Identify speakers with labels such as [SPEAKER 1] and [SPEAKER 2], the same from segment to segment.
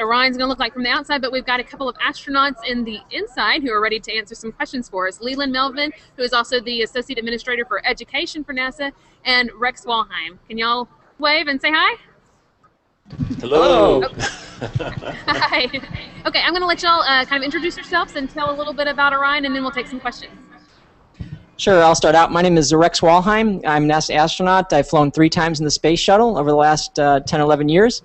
[SPEAKER 1] Orion's going to look like from the outside, but we've got a couple of astronauts in the inside who are ready to answer some questions for us. Leland Melvin, who is also the Associate Administrator for Education for NASA, and Rex Walheim. Can y'all wave and say hi?
[SPEAKER 2] Hello.
[SPEAKER 1] Oh. Hi. Okay, I'm going to let y'all kind of introduce yourselves and tell a little bit about Orion, and then we'll take some questions.
[SPEAKER 3] Sure, I'll start out. My name is Rex Walheim. I'm a NASA astronaut. I've flown 3 times in the space shuttle over the last 10, 11 years.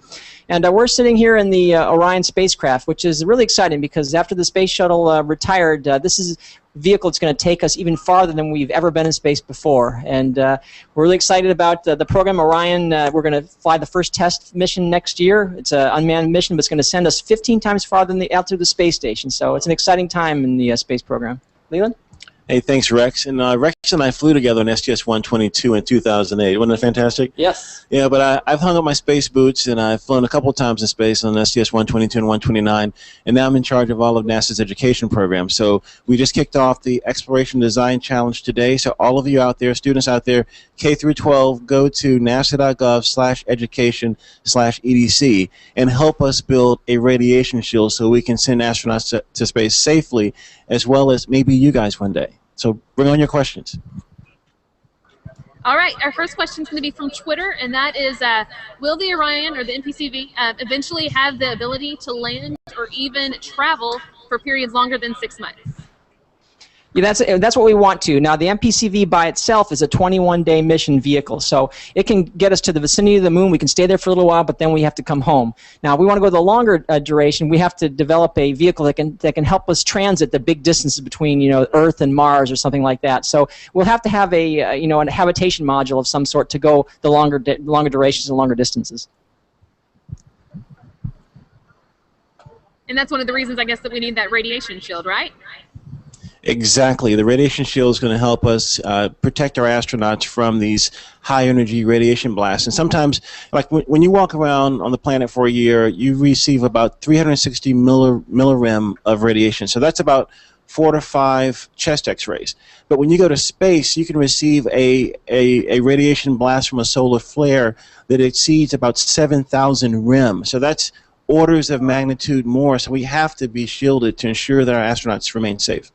[SPEAKER 3] And we're sitting here in the Orion spacecraft, which is really exciting because after the space shuttle retired, this is a vehicle that's going to take us even farther than we've ever been in space before. And we're really excited about the program Orion. We're going to fly the first test mission next year. It's an unmanned mission, but it's going to send us 15 times farther than out to the space station. So it's an exciting time in the space program. Leland?
[SPEAKER 2] Hey, thanks, Rex. And Rex and I flew together on STS-122 in 2008. Wasn't that fantastic?
[SPEAKER 3] Yes.
[SPEAKER 2] Yeah, but I've hung up my space boots, and I've flown a couple of times in space on STS-122 and 129, and now I'm in charge of all of NASA's education programs. So we just kicked off the Exploration Design Challenge today. So all of you out there, students out there, K through 12, go to nasa.gov/education/EDC and help us build a radiation shield so we can send astronauts to space safely, as well as maybe you guys one day. So bring on your questions.
[SPEAKER 1] All right, our first question is going to be from Twitter, and that is, will the Orion or the NPCV eventually have the ability to land or even travel for periods longer than 6 months?
[SPEAKER 3] Yeah, that's what we want to. Now, the MPCV by itself is a 21-day mission vehicle, so it can get us to the vicinity of the moon. We can stay there for a little while, but then we have to come home. Now, we want to go the longer duration. We have to develop a vehicle that can help us transit the big distances between, Earth and Mars or something like that. So we'll have to have a a habitation module of some sort to go the longer durations and longer distances.
[SPEAKER 1] And that's one of the reasons, I guess, that we need that radiation shield, right?
[SPEAKER 2] Exactly. The radiation shield is going to help us protect our astronauts from these high-energy radiation blasts. And sometimes, like when you walk around on the planet for a year, you receive about 360 millirem of radiation. So that's about 4 to 5 chest X-rays. But when you go to space, you can receive a radiation blast from a solar flare that exceeds about 7,000 rem. So that's orders of magnitude more. So we have to be shielded to ensure that our astronauts remain safe.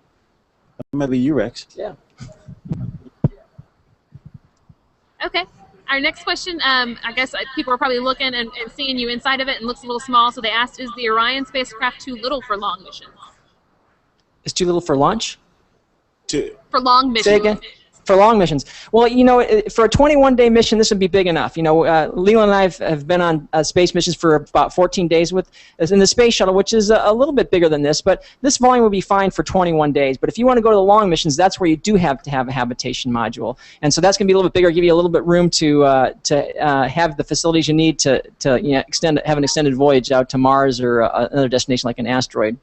[SPEAKER 2] Maybe you, Rex.
[SPEAKER 3] Yeah.
[SPEAKER 1] Okay. Our next question, I guess people are probably looking and seeing you inside of it, and looks a little small, so they asked, is the Orion spacecraft too little for long missions?
[SPEAKER 3] It's too little for launch?
[SPEAKER 1] For long missions.
[SPEAKER 3] Say again? For long missions. Well, for a 21-day mission, this would be big enough. Leland and I have been on space missions for about 14 days in the space shuttle, which is a little bit bigger than this, but this volume would be fine for 21 days. But if you want to go to the long missions, that's where you do have to have a habitation module. And so that's going to be a little bit bigger, give you a little bit room to have the facilities you need to have an extended voyage out to Mars or another destination like an asteroid.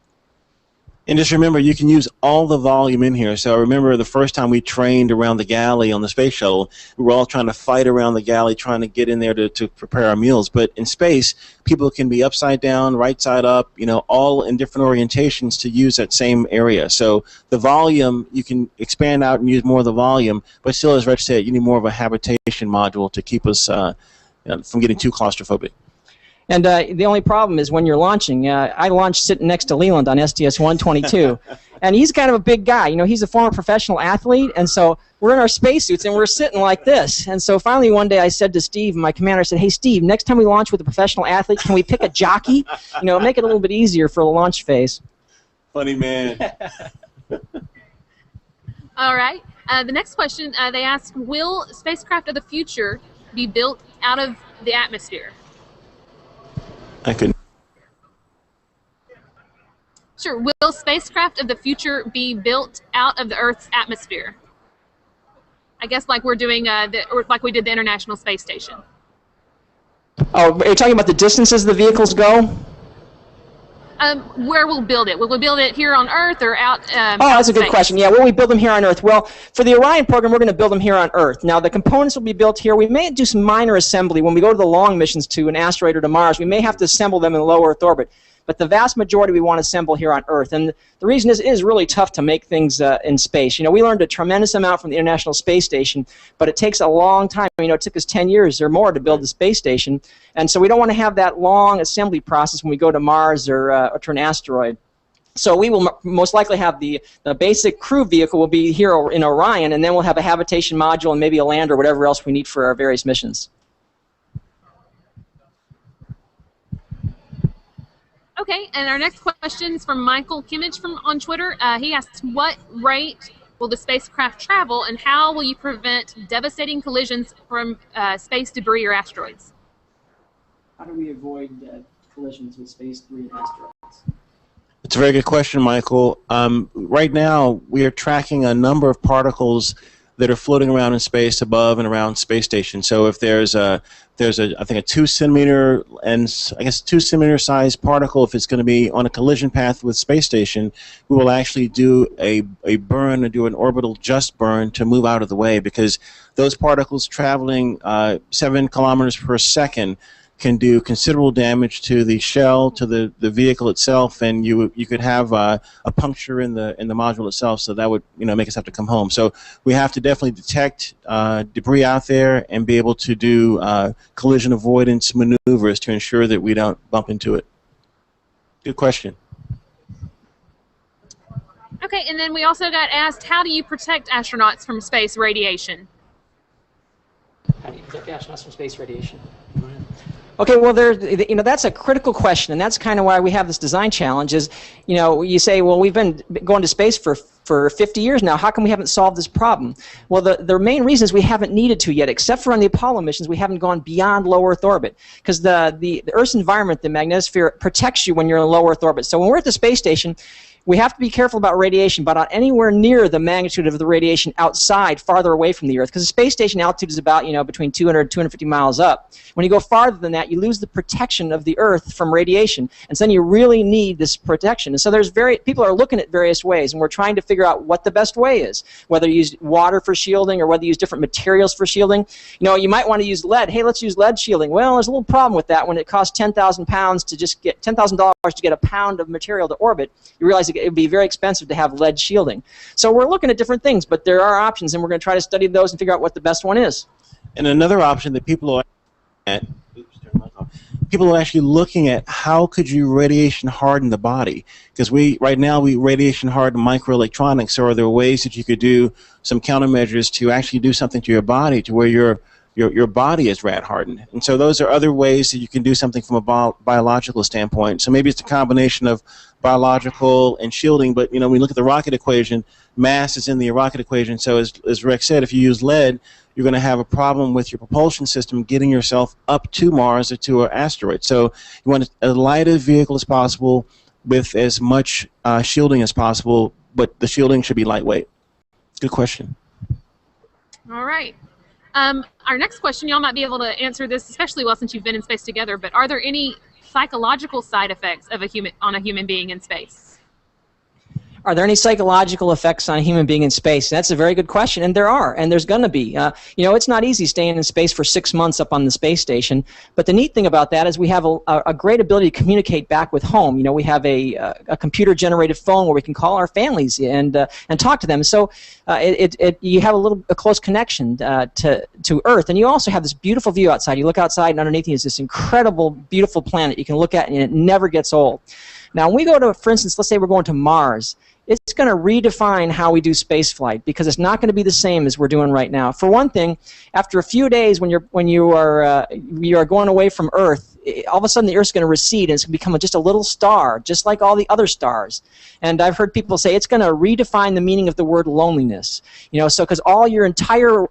[SPEAKER 2] And just remember, you can use all the volume in here. So I remember the first time we trained around the galley on the space shuttle, we were all trying to fight around the galley, trying to get in there to prepare our meals. But in space, people can be upside down, right side up, all in different orientations to use that same area. So the volume, you can expand out and use more of the volume, but still, as Rich said, you need more of a habitation module to keep us from getting too claustrophobic.
[SPEAKER 3] And the only problem is when you're launching. I launched sitting next to Leland on STS-122, and he's kind of a big guy. He's a former professional athlete, and so we're in our spacesuits, and we're sitting like this. And so finally one day I said to Steve, my commander, I said, hey, Steve, next time we launch with a professional athlete, can we pick a jockey? Make it a little bit easier for the launch phase.
[SPEAKER 2] Funny man.
[SPEAKER 1] All right. The next question, they ask, will spacecraft of the future be built out of the atmosphere?
[SPEAKER 2] I couldn't.
[SPEAKER 1] Sure. Will spacecraft of the future be built out of the Earth's atmosphere? I guess like we're doing, like we did the International Space Station.
[SPEAKER 3] Oh, are you talking about the distances the vehicles go?
[SPEAKER 1] Where we'll build it. Will we build it here on Earth or out?
[SPEAKER 3] Oh, that's a good question. Yeah, will we build them here on Earth? Well, for the Orion program, we're going to build them here on Earth. Now, the components will be built here. We may do some minor assembly when we go to the long missions to an asteroid or to Mars. We may have to assemble them in low Earth orbit. but the vast majority we want to assemble here on Earth. And the reason is it is really tough to make things in space. You know, we learned a tremendous amount from the International Space Station, but it takes a long time. You know, it took us 10 years or more to build the space station, and so we don't want to have that long assembly process when we go to Mars or to an asteroid. So we will most likely have the basic crew vehicle will be here in Orion, and then we'll have a habitation module and maybe a lander or whatever else we need for our various missions.
[SPEAKER 1] Okay, and our next question is from Michael Kimmage on Twitter. He asks, what rate will the spacecraft travel, and how will you prevent devastating collisions from space debris or asteroids?
[SPEAKER 3] How do we avoid collisions with space debris and asteroids?
[SPEAKER 2] It's a very good question, Michael. Right now, we are tracking a number of particles that are floating around in space above and around space station. So if there's I think a 2 centimeter and I guess 2 centimeter sized particle, if it's going to be on a collision path with space station, we will actually do a burn or do an orbital just burn to move out of the way, because those particles traveling 7 kilometers per second can do considerable damage to the shell, to the vehicle itself, and you could have a puncture in the module itself. So that would make us have to come home. So we have to definitely detect debris out there and be able to do collision avoidance maneuvers to ensure that we don't bump into it. Good question.
[SPEAKER 1] Okay, and then we also got asked, how do you protect astronauts from space radiation?
[SPEAKER 3] How do you protect astronauts from space radiation? Okay, well, that's a critical question, and that's kind of why we have this design challenge. Is you say, well, we've been going to space for 50 years now. How come we haven't solved this problem? Well, the main reason is we haven't needed to yet, except for on the Apollo missions. We haven't gone beyond low Earth orbit, because the Earth's environment, the magnetosphere, protects you when you're in low Earth orbit. So when we're at the space station, we have to be careful about radiation, but not anywhere near the magnitude of the radiation outside, farther away from the Earth, because the space station altitude is about between 200 and 250 miles up. When you go farther than that, you lose the protection of the Earth from radiation, and so then you really need this protection. And so people are looking at various ways, and we're trying to figure out what the best way is, whether you use water for shielding or whether you use different materials for shielding. You might want to use lead. Hey, let's use lead shielding. Well, there's a little problem with that. When it costs 10,000 pounds to just get $10,000 to get a pound of material to orbit, you realize it would be very expensive to have lead shielding. So we're looking at different things, but there are options, and we're going to try to study those and figure out what the best one is.
[SPEAKER 2] And another option that people are actually looking at, how could you radiation harden the body? Because right now we radiation harden microelectronics. So are there ways that you could do some countermeasures to actually do something to your body to where your body is rad hardened? And so those are other ways that you can do something from a biological standpoint. So maybe it's a combination of biological and shielding, but when we look at the rocket equation, mass is in the rocket equation. So as Rex said, if you use lead, you're going to have a problem with your propulsion system getting yourself up to Mars or to an asteroid. So you want as light a vehicle as possible with as much shielding as possible, but the shielding should be lightweight. Good question.
[SPEAKER 1] All right. Our next question, y'all might be able to answer this, especially well since you've been in space together, but are there any psychological side effects of on a human being in space?
[SPEAKER 3] Are there any psychological effects on a human being in space? That's a very good question, and there are, and there's going to be. It's not easy staying in space for 6 months up on the space station, but the neat thing about that is we have a great ability to communicate back with home. We have a computer-generated phone where we can call our families and talk to them. So you have a close connection to Earth, and you also have this beautiful view outside. You look outside, and underneath you is this incredible, beautiful planet you can look at, and it never gets old. Now, when we go to, for instance, let's say we're going to Mars, it's going to redefine how we do space flight, because it's not going to be the same as we're doing right now. For one thing, after a few days when you are going away from Earth, all of a sudden the Earth's going to recede and it's going to become just a little star, just like all the other stars. And I've heard people say it's going to redefine the meaning of the word loneliness. So because all your entire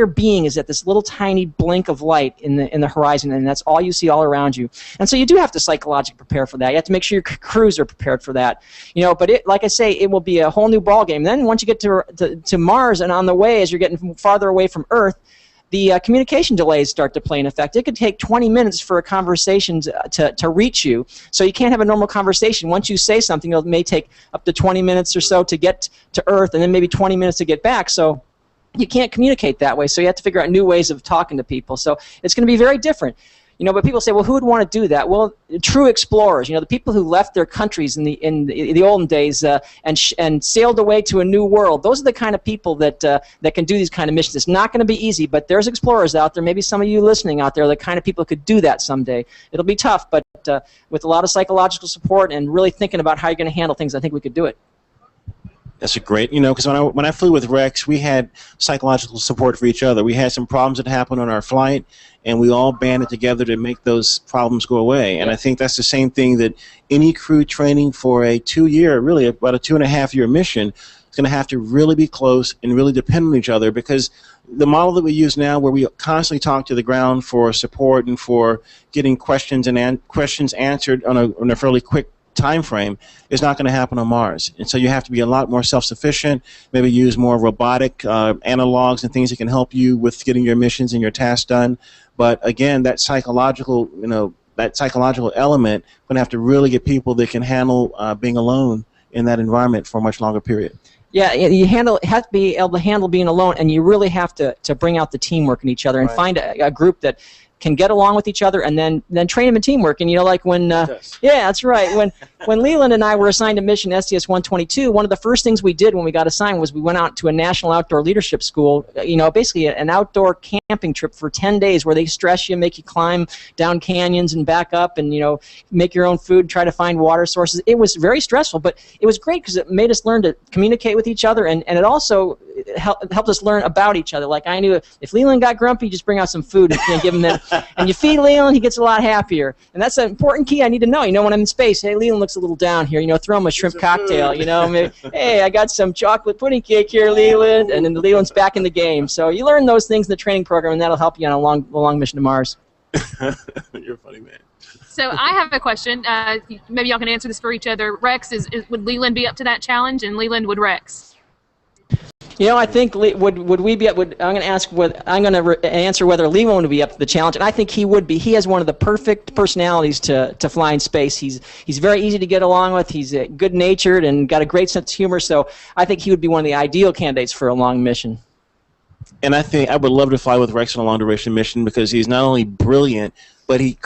[SPEAKER 3] being is at this little tiny blink of light in the horizon, and that's all you see all around you. And so you do have to psychologically prepare for that. You have to make sure your crews are prepared for that. But like I say, it will be a whole new ballgame. Then once you get to Mars, and on the way as you're getting farther away from Earth, the communication delays start to play an effect. It could take 20 minutes for a conversation to reach you. So you can't have a normal conversation. Once you say something, it may take up to 20 minutes or so to get to Earth, and then maybe 20 minutes to get back. So you can't communicate that way, so you have to figure out new ways of talking to people. So it's going to be very different. But people say, well, who would want to do that? Well, true explorers, the people who left their countries in the olden days and sailed away to a new world. Those are the kind of people that can do these kind of missions. It's not going to be easy, but there's explorers out there. Maybe some of you listening out there are the kind of people who could do that someday. It'll be tough, but with a lot of psychological support and really thinking about how you're going to handle things, I think we could do it.
[SPEAKER 2] That's a great, because when I flew with Rex, we had psychological support for each other. We had some problems that happened on our flight, and we all banded together to make those problems go away. And I think that's the same thing that any crew training for a 2-year, really about a 2.5-year mission, is going to have to really be close and really depend on each other, because the model that we use now, where we constantly talk to the ground for support and for getting questions and questions answered on a fairly quick time frame, is not going to happen on Mars. And so you have to be a lot more self-sufficient, maybe use more robotic analogs and things that can help you with getting your missions and your tasks done. But again, that psychological, element, going to have to really get people that can handle being alone in that environment for a much longer period.
[SPEAKER 3] Yeah, you have to be able to handle being alone, and you really have to bring out the teamwork in each other and find a group that can get along with each other, and then train them in teamwork. And like when yeah, that's right. When Leland and I were assigned a mission STS-122, one of the first things we did when we got assigned was we went out to a national outdoor leadership school. Basically an outdoor camping trip for 10 days where they stress you, make you climb down canyons and back up, and make your own food, try to find water sources. It was very stressful, but it was great because it made us learn to communicate with each other, and it also helped us learn about each other. Like I knew if Leland got grumpy, just bring out some food and give him that. And you feed Leland, he gets a lot happier. And that's an important key I need to know. When I'm in space, hey, Leland looks a little down here. Throw him a shrimp cocktail. Maybe, hey, I got some chocolate pudding cake here, Leland. And then Leland's back in the game. So you learn those things in the training program, and that'll help you on a long mission to Mars.
[SPEAKER 2] You're a funny man.
[SPEAKER 1] So I have a question. Maybe y'all can answer this for each other. Rex, would Leland be up to that challenge, and Leland would Rex?
[SPEAKER 3] I think would we be? I'm going to ask. I'm going to answer whether Leland would be up to the challenge, and I think he would be. He has one of the perfect personalities to fly in space. He's very easy to get along with. He's good-natured and got a great sense of humor. So I think he would be one of the ideal candidates for a long mission.
[SPEAKER 2] And I think I would love to fly with Rex on a long-duration mission because he's not only brilliant, but he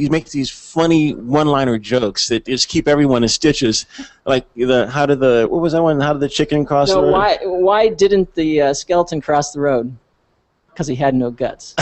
[SPEAKER 2] makes these funny one-liner jokes that just keep everyone in stitches. Like how did the chicken cross the road?
[SPEAKER 3] Why didn't the skeleton cross the road? Because he had no guts.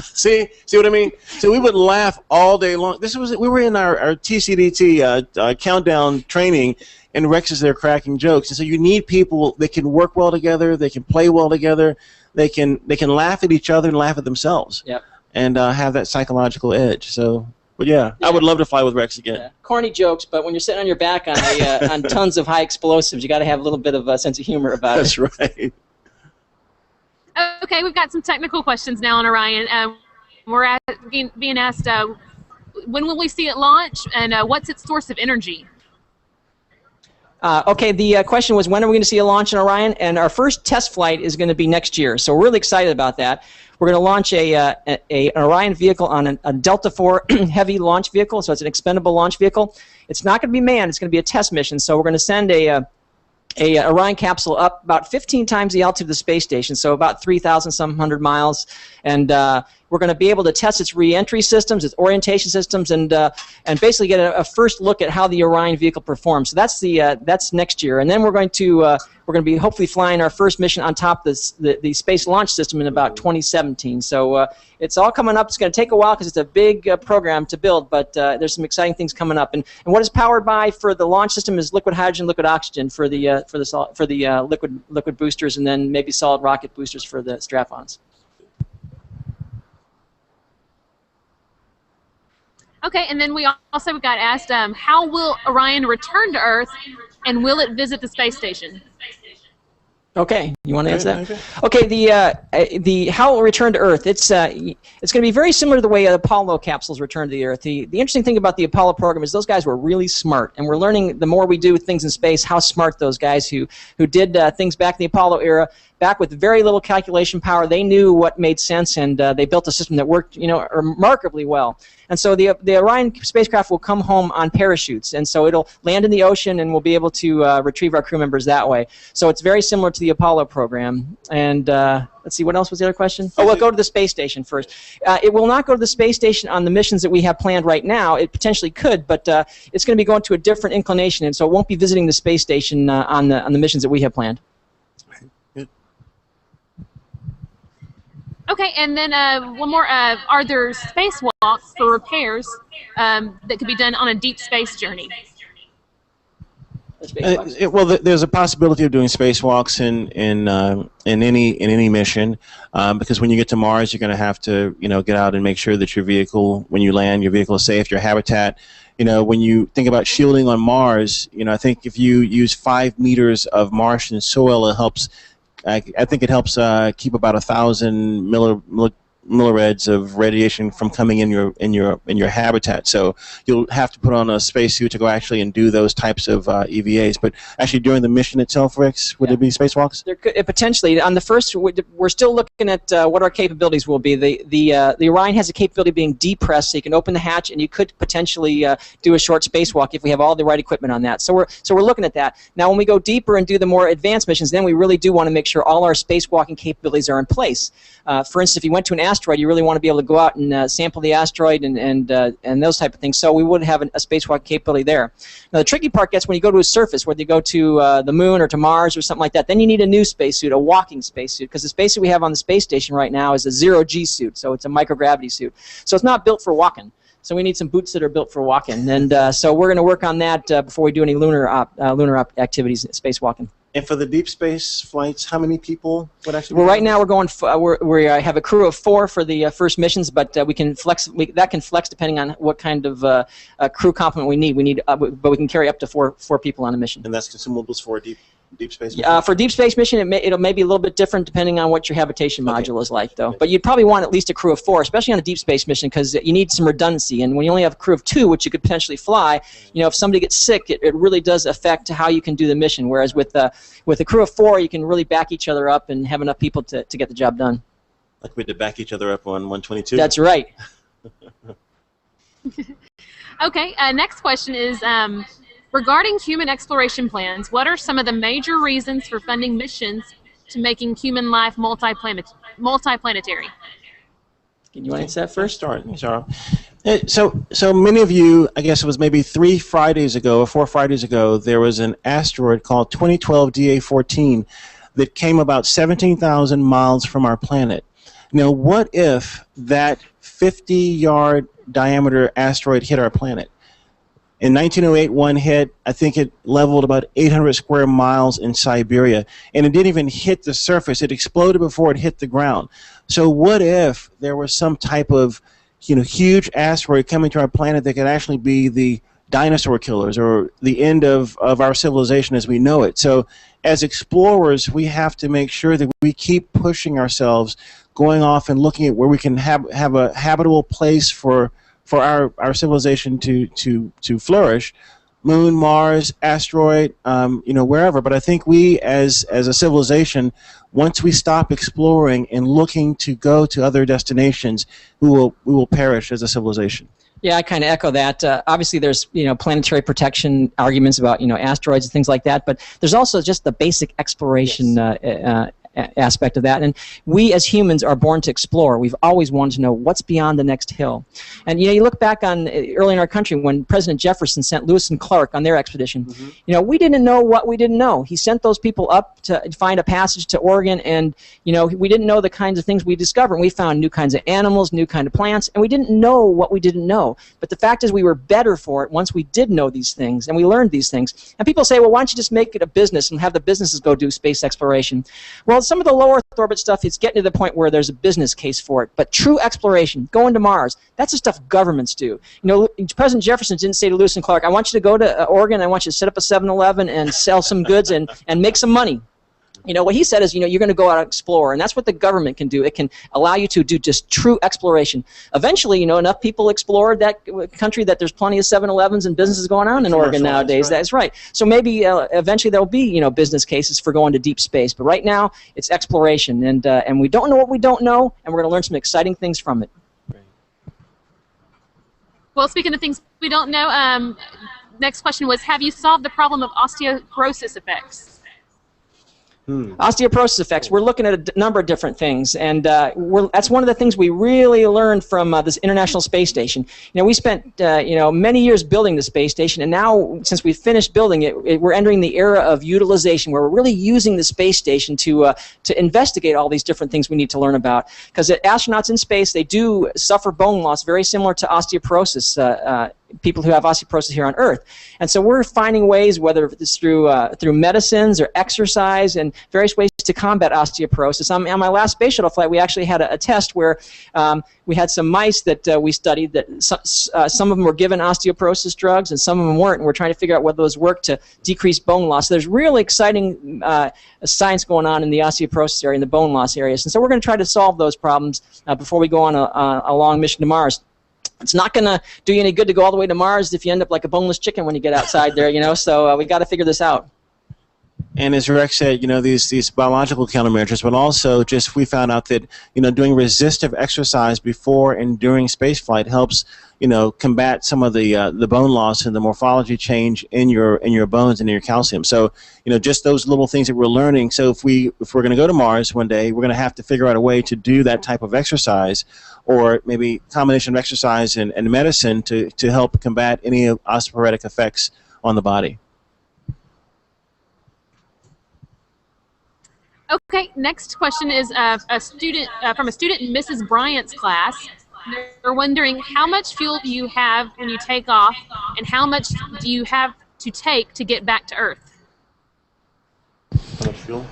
[SPEAKER 2] See what I mean? So we would laugh all day long. We were in our TCDT countdown training, and Rex is there cracking jokes. And so you need people that can work well together, they can play well together, they can laugh at each other and laugh at themselves.
[SPEAKER 3] Yep.
[SPEAKER 2] And have that psychological edge. But yeah, I would love to fly with Rex again.
[SPEAKER 3] Yeah. Corny jokes, but when you're sitting on your back on on tons of high explosives, you got to have a little bit of a sense of humor about it.
[SPEAKER 2] That's right.
[SPEAKER 1] Okay, we've got some technical questions now on Orion. We're being asked, when will we see it launch, and what's its source of energy?
[SPEAKER 3] Okay, the question was, when are we going to see a launch in Orion? And our first test flight is going to be next year, so we're really excited about that. We're going to launch an Orion vehicle on a Delta IV heavy launch vehicle, so it's an expendable launch vehicle. It's not going to be manned, it's going to be a test mission, so we're going to send a Orion capsule up about 15 times the altitude of the space station, so about 3,000-some-hundred miles, and we're going to be able to test its re-entry systems, its orientation systems, and basically get a first look at how the Orion vehicle performs. So that's next year, and then we're going to be hopefully flying our first mission on top of the Space Launch System in about 2017. So it's all coming up. It's going to take a while because it's a big program to build, but there's some exciting things coming up. And what it's powered by for the launch system is liquid hydrogen, liquid oxygen for the liquid boosters, and then maybe solid rocket boosters for the strap-ons.
[SPEAKER 1] Okay, and then we also got asked, how will Orion return to Earth, and will it visit the space station?
[SPEAKER 3] Okay, you want to answer that? Okay, the how it will return to Earth. It's going to be very similar to the way Apollo capsules return to the Earth. The interesting thing about the Apollo program is those guys were really smart, and we're learning the more we do things in space how smart those guys who did things back in the Apollo era. Back with very little calculation power, they knew what made sense, and they built a system that worked, remarkably well. And so the Orion spacecraft will come home on parachutes, and so it'll land in the ocean, and we'll be able to retrieve our crew members that way. So it's very similar to the Apollo program, and let's see, what else was the other question? Oh, well, go to the space station first. It will not go to the space station on the missions that we have planned right now. It potentially could, but it's going to be going to a different inclination, and so it won't be visiting the space station on the missions that we have planned.
[SPEAKER 1] Okay, and then one more. Are there spacewalks for repairs that could be done on a deep space journey?
[SPEAKER 2] Well, there's a possibility of doing spacewalks in any mission, because when you get to Mars, you're going to have to get out and make sure that your vehicle, when you land, your vehicle is safe, your habitat. When you think about shielding on Mars, I think if you use 5 meters of Martian soil, it helps. I think it helps keep about 1,000 millireds of radiation from coming in your habitat. So you'll have to put on a spacesuit to go actually and do those types of EVAs. But actually, during the mission itself, Rex, would there be spacewalks? There
[SPEAKER 3] could potentially. On the first, we're still looking at what our capabilities will be. The Orion has a capability of being depressed, so you can open the hatch, and you could potentially do a short spacewalk if we have all the right equipment on that. So we're looking at that. Now, when we go deeper and do the more advanced missions, then we really do want to make sure all our spacewalking capabilities are in place. For instance, if you went to an asteroid, you really want to be able to go out and sample the asteroid and those type of things. So we would have a spacewalk capability there. Now the tricky part gets when you go to a surface, whether you go to the moon or to Mars or something like that. Then you need a new spacesuit, a walking spacesuit, because the spacesuit we have on the space station right now is a zero-G suit, so it's a microgravity suit. So it's not built for walking. So we need some boots that are built for walking, and so we're going to work on that before we do any lunar activities, spacewalking.
[SPEAKER 2] And for the deep space flights, how many people would actually?
[SPEAKER 3] Well, right now we're going. We have a crew of 4 for the first missions, but we can flex. That can flex depending on what kind of crew complement we need. But we can carry up to four people on a mission.
[SPEAKER 2] And that's consumables for a deep space mission?
[SPEAKER 3] For deep space mission, it may be a little bit different depending on what your habitation module is like, though. But you'd probably want at least a crew of 4, especially on a deep space mission, because you need some redundancy. And when you only have a crew of 2, which you could potentially fly, if somebody gets sick, it really does affect how you can do the mission. Whereas with a crew of 4, you can really back each other up and have enough people to get the job done.
[SPEAKER 2] Like we had to back each other up on 122?
[SPEAKER 3] That's right.
[SPEAKER 1] Okay, next question is, regarding human exploration plans, what are some of the major reasons for funding missions to making human life multiplanetary?
[SPEAKER 3] Can you answer that first?
[SPEAKER 2] Sorry. So many of you, I guess it was maybe 3 Fridays ago or 4 Fridays ago, there was an asteroid called 2012 DA14 that came about 17,000 miles from our planet. Now, what if that 50-yard diameter asteroid hit our planet? In 1908, one hit. I think it leveled about 800 square miles in Siberia, and it didn't even hit the surface. It exploded before it hit the ground. So what if there was some type of huge asteroid coming to our planet that could actually be the dinosaur killers or the end of our civilization as we know it? So as explorers, we have to make sure that we keep pushing ourselves, going off and looking at where we can have a habitable place for our civilization to flourish. Moon, Mars, asteroid, wherever. But I think we, as a civilization, once we stop exploring and looking to go to other destinations, we will perish as a civilization.
[SPEAKER 3] Yeah, I kind of echo that. Obviously, there's planetary protection arguments about asteroids and things like that, but there's also just the basic exploration aspect of that. And we as humans are born to explore. We've always wanted to know what's beyond the next hill. And you look back on early in our country when President Jefferson sent Lewis and Clark on their expedition. Mm-hmm. We didn't know what we didn't know. He sent those people up to find a passage to Oregon, and we didn't know the kinds of things we discovered. And we found new kinds of animals, new kind of plants, and we didn't know what we didn't know. But the fact is we were better for it once we did know these things and we learned these things. And people say, well, why don't you just make it a business and have the businesses go do space exploration? Well, some of the low Earth orbit stuff, it's getting to the point where there's a business case for it. But true exploration, going to Mars, that's the stuff governments do. President Jefferson didn't say to Lewis and Clark, I want you to go to Oregon, I want you to set up a 7-Eleven and sell some goods and make some money. What he said is, you're going to go out and explore, and that's what the government can do. It can allow you to do just true exploration. Eventually, enough people explored that country that there's plenty of 7-Elevens and businesses going on in Oregon nowadays. That's right. So maybe eventually there'll be, business cases for going to deep space. But right now, it's exploration, and we don't know what we don't know, and we're going to learn some exciting things from it.
[SPEAKER 1] Well, speaking of things we don't know, next question was, have you solved the problem of osteoporosis effects?
[SPEAKER 3] Osteoporosis effects. We're looking at a number of different things, and that's one of the things we really learned from this International Space Station. We spent many years building the space station, and now since we've finished building it, we're entering the era of utilization, where we're really using the space station to investigate all these different things we need to learn about. Because astronauts in space, they do suffer bone loss, very similar to osteoporosis. People who have osteoporosis here on Earth. And so we're finding ways, whether it's through medicines or exercise and various ways to combat osteoporosis. On my last space shuttle flight, we actually had a test where we had some mice that we studied that some of them were given osteoporosis drugs and some of them weren't, and we're trying to figure out whether those work to decrease bone loss. So there's really exciting science going on in the osteoporosis area and the bone loss areas. And so we're going to try to solve those problems before we go on a long mission to Mars. It's not going to do you any good to go all the way to Mars if you end up like a boneless chicken when you get outside there, so we got to figure this out.
[SPEAKER 2] And as Rex said, these biological countermeasures, but also just we found out that, doing resistive exercise before and during spaceflight helps, combat some of the bone loss and the morphology change in your bones and in your calcium. So, just those little things that we're learning. So if we're going to go to Mars one day, we're going to have to figure out a way to do that type of exercise, or maybe combination of exercise and medicine to help combat any osteoporotic effects on the body.
[SPEAKER 1] Okay, next question is a student from a student in Mrs. Bryant's class. They're wondering how much fuel do you have when you take off, and how much do you have to take to get back to Earth?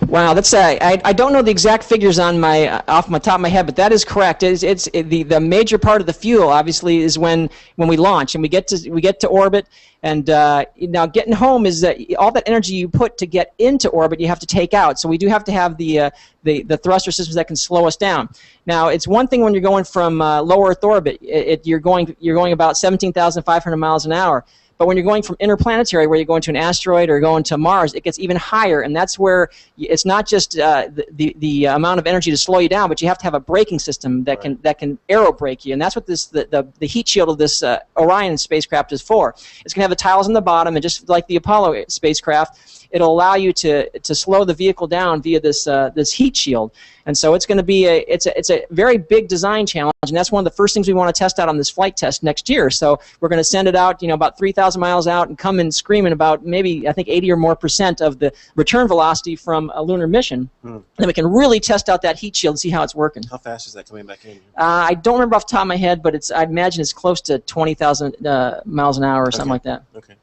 [SPEAKER 3] Wow, that's I don't know the exact figures on off my top of my head, but that is correct. The major part of the fuel obviously is when we launch and we get to orbit, and now getting home is all that energy you put to get into orbit you have to take out. So we do have to have the thruster systems that can slow us down. Now it's one thing when you're going from low Earth orbit, you're going about 17,500 miles an hour. But when you're going from interplanetary, where you're going to an asteroid or going to Mars, it gets even higher, and that's where it's not just the amount of energy to slow you down, but you have to have a braking system that can aero brake you, and that's what the heat shield of this Orion spacecraft is for. It's going to have the tiles on the bottom, and just like the Apollo spacecraft, it'll allow you to slow the vehicle down via this heat shield. And so it's going to be it's a very big design challenge, and that's one of the first things we want to test out on this flight test next year. So we're going to send it out, about 3,000 miles out, and come in screaming about maybe, I think, 80 or more % of the return velocity from a lunar mission. Then we can really test out that heat shield and see how it's working.
[SPEAKER 2] How fast is that coming back in?
[SPEAKER 3] I don't remember off the top of my head, but I imagine it's close to 20,000 miles an hour or something like that.
[SPEAKER 2] Okay.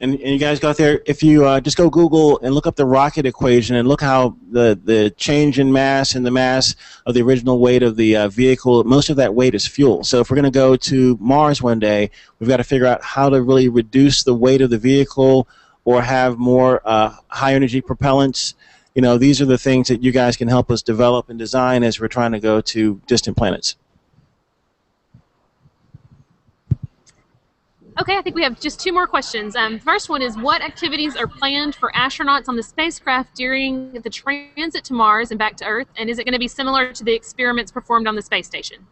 [SPEAKER 2] And you guys go out there, if you just go Google and look up the rocket equation and look how the change in mass and the mass of the original weight of the vehicle, most of that weight is fuel. So if we're going to go to Mars one day, we've got to figure out how to really reduce the weight of the vehicle or have more high energy propellants. These are the things that you guys can help us develop and design as we're trying to go to distant planets.
[SPEAKER 1] Okay, I think we have just 2 more questions. First one is, what activities are planned for astronauts on the spacecraft during the transit to Mars and back to Earth, and is it going to be similar to the experiments performed on the space station?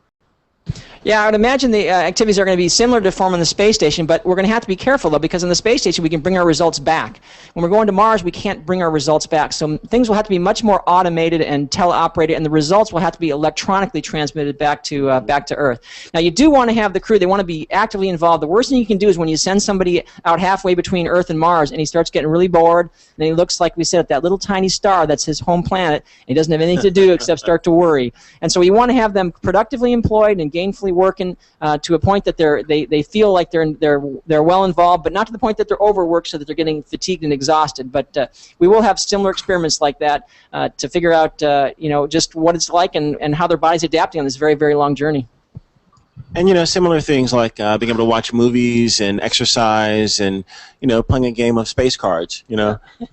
[SPEAKER 3] Yeah, I would imagine the activities are going to be similar to form on the space station, but we're going to have to be careful, though, because on the space station we can bring our results back. When we're going to Mars, we can't bring our results back. So things will have to be much more automated and teleoperated, and the results will have to be electronically transmitted back to Earth. Now, you do want to have the crew. They want to be actively involved. The worst thing you can do is when you send somebody out halfway between Earth and Mars, and he starts getting really bored, and then he looks, like we said, at that little tiny star that's his home planet, and he doesn't have anything to do except start to worry. And so you want to have them productively employed and gainfully working to a point that they feel like they're well involved, but not to the point that they're overworked so that they're getting fatigued and exhausted. But we will have similar experiments like that to figure out just what it's like and how their body's adapting on this very, very long journey.
[SPEAKER 2] And similar things like being able to watch movies and exercise and playing a game of space cards.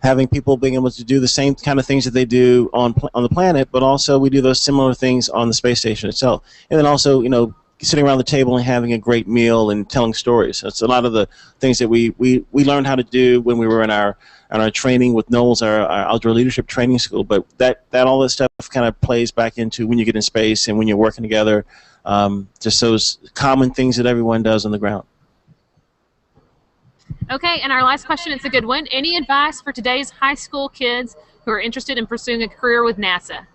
[SPEAKER 2] Having people being able to do the same kind of things that they do on the planet, but also we do those similar things on the space station itself. And then also sitting around the table and having a great meal and telling stories. That's a lot of the things that we learned how to do when we were in our training with Knowles, our outdoor leadership training school. But that all this stuff kind of plays back into when you get in space and when you're working together. Just those common things that everyone does on the ground.
[SPEAKER 1] Okay, and our last question, it's a good one. Any advice for today's high school kids who are interested in pursuing a career with NASA?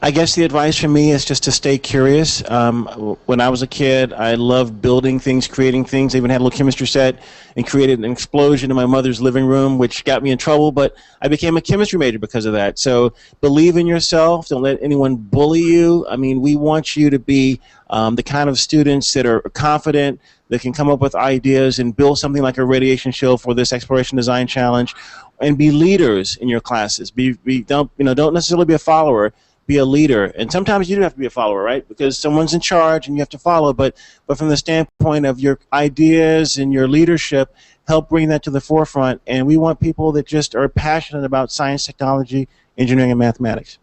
[SPEAKER 2] I guess the advice for me is just to stay curious. When I was a kid, I loved building things, creating things. I even had a little chemistry set and created an explosion in my mother's living room, which got me in trouble, but I became a chemistry major because of that. So believe in yourself. Don't let anyone bully you. I mean, we want you to be the kind of students that are confident, that can come up with ideas and build something like a radiation shield for this exploration design challenge, and be leaders in your classes. Don't necessarily be a follower. Be a leader, and sometimes you do have to be a follower, right? Because someone's in charge and you have to follow. But from the standpoint of your ideas and your leadership, help bring that to the forefront. And we want people that just are passionate about science, technology, engineering, and mathematics.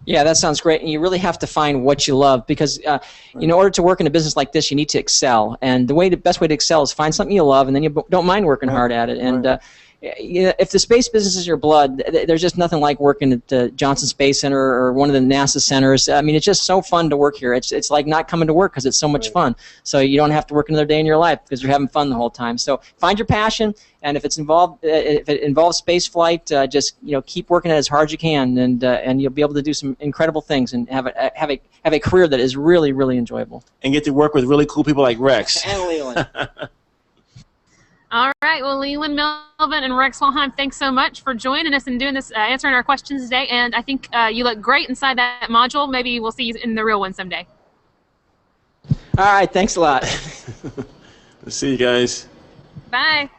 [SPEAKER 3] Yeah, that sounds great. And you really have to find what you love, because in order to work in a business like this, you need to excel. And the best way to excel is find something you love, and then you don't mind working hard at it. And if the space business is your blood, there's just nothing like working at the Johnson Space Center or one of the NASA centers. I mean, it's just so fun to work here. It's like not coming to work because it's so much fun. So you don't have to work another day in your life because you're having fun the whole time. So find your passion, and if it involves space flight, just keep working at it as hard as you can, and you'll be able to do some incredible things and have a career that is really, really enjoyable.
[SPEAKER 2] And get to work with really cool people like Rex.
[SPEAKER 3] And Leland.
[SPEAKER 1] All right, well, Leland Melvin and Rex Walheim, thanks so much for joining us and doing this, answering our questions today. And I think you look great inside that module. Maybe we'll see you in the real one someday.
[SPEAKER 3] All right, thanks a lot.
[SPEAKER 2] See you guys.
[SPEAKER 1] Bye.